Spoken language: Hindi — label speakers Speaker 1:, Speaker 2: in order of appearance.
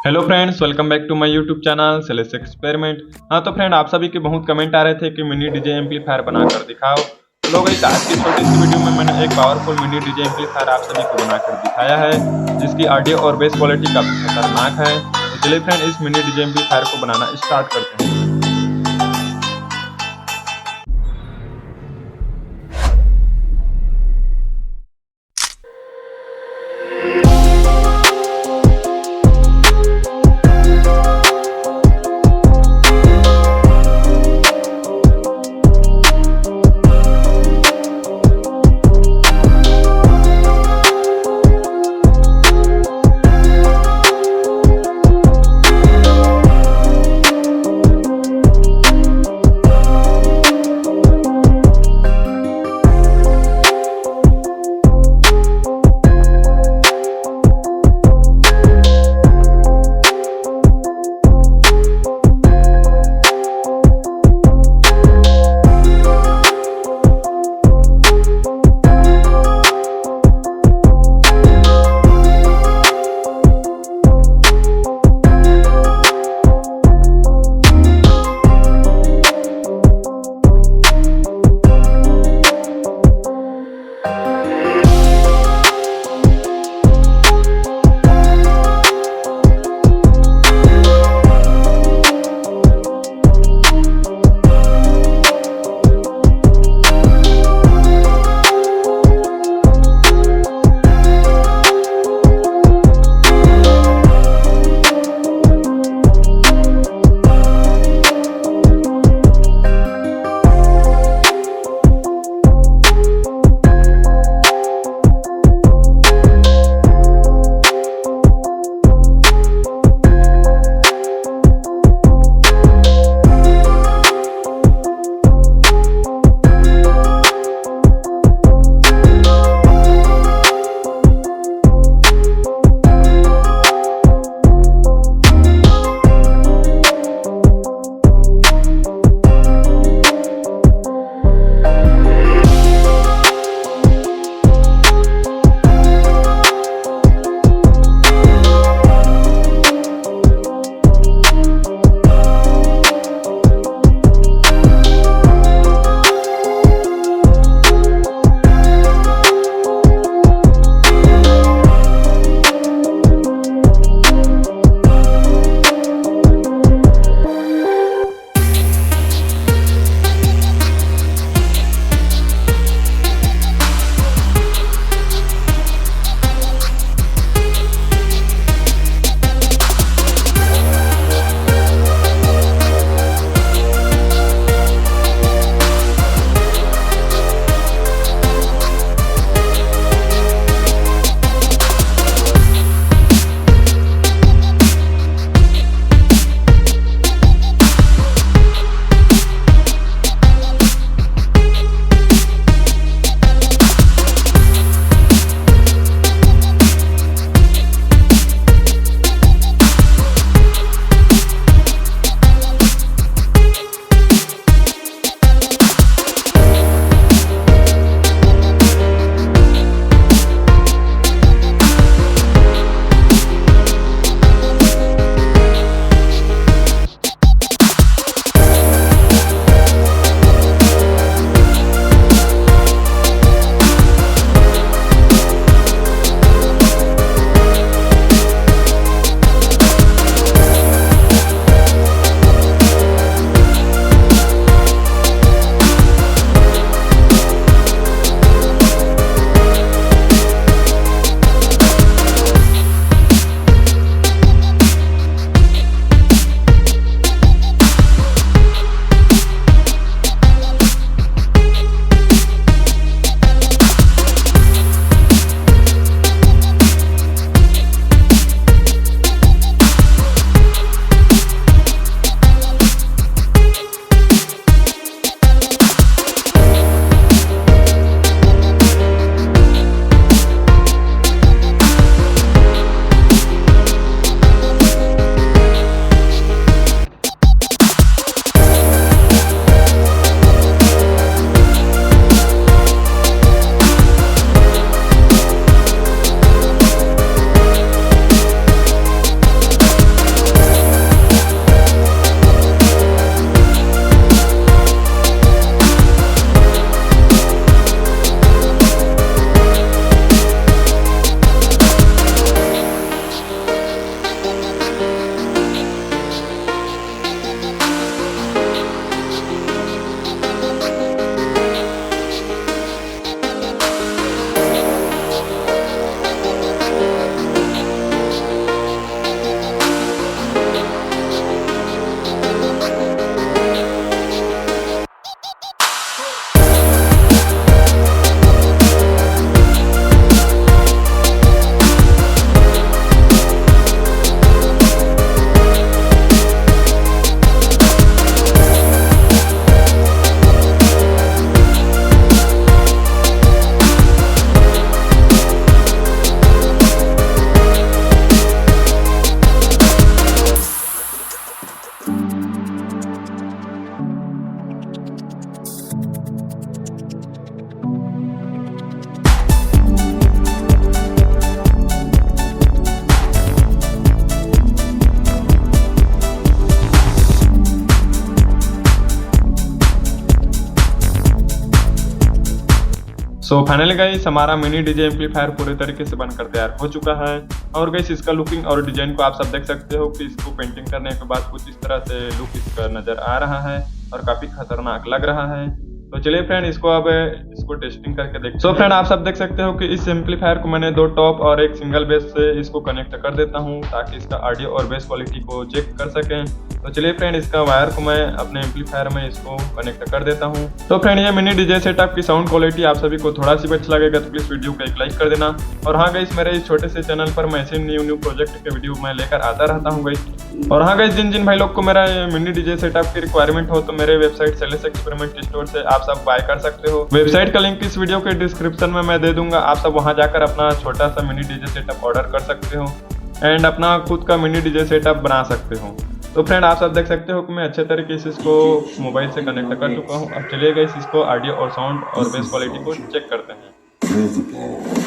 Speaker 1: Hello friends, welcome back to my YouTube channel Shailesh experiment. हाँ तो फ्रेंड, आप सभी के बहुत कमेंट आ रहे थे कि मिनी डीजे एम्पलीफायर बनाकर दिखाओ। तो लोग, इस आज की छोटी सी वीडियो में मैंने एक पावरफुल मिनी डीजे एम्पलीफायर आप सभी को बनाकर दिखाया है, जिसकी ऑडियो और बेस क्वालिटी काफी खतरनाक है। तो चलिए फ्रेंड, इस मिनी डीजे एम्पलीफायर को बनाना स्टार्ट करते हैं। सो फाइनली गाइस हमारा मिनी डीजे एम्पलीफायर पूरे तरीके से बनकर तैयार हो चुका है। और गाइस इसका लुकिंग और डिजाइन को आप सब देख सकते हो कि इसको पेंटिंग करने के बाद कुछ इस तरह से लुक इसका नजर आ रहा है और काफी खतरनाक लग रहा है। तो चलिए फ्रेंड इसको टेस्टिंग करके देखते हैं। सो फ्रेंड आप सब देख सकते हो कि इस एम्पलीफायर को मैंने 2 टॉप और एक सिंगल बेस से इसको कनेक्ट कर देता हूं ताकि इसका ऑडियो और बेस क्वालिटी को चेक कर सकें। तो चलिए फ्रेंड इसका वायर को मैं अपने एम्पलीफायर में इसको कनेक्ट कर देता हूं। तो फ्रेंड ये मिनी डीजे सेटअप की साउंड क्वालिटी आप सभी को थोड़ा सी भी अच्छा लगेगा तो प्लीज वीडियो को एक लाइक कर देना। और हाँ गाइस मेरे इस छोटे से चैनल पर मैं ऐसे न्यू प्रोजेक्ट के वीडियो मैं लेकर आता रहता हूँ गाइस। और हाँ गाइस जिन भाई लोग को मेरा मिनी डीजे सेटअप की रिक्वायरमेंट हो तो मेरे वेबसाइट शैलेश एक्सपेरिमेंट स्टोर से आप सब बाय कर सकते हो। वेबसाइट का लिंक इस वीडियो के डिस्क्रिप्शन में मैं दे दूंगा, आप सब वहां जाकर अपना छोटा सा मिनी डीजे सेटअप ऑर्डर कर सकते हो एंड अपना खुद का मिनी डीजे सेटअप बना सकते हो। तो फ्रेंड आप सब देख सकते हो कि मैं अच्छे तरीके से इसको मोबाइल से कनेक्ट कर चुका हूँ। अब चलिए गाइस इसको ऑडियो और साउंड और बेस क्वालिटी को चेक करते हैं।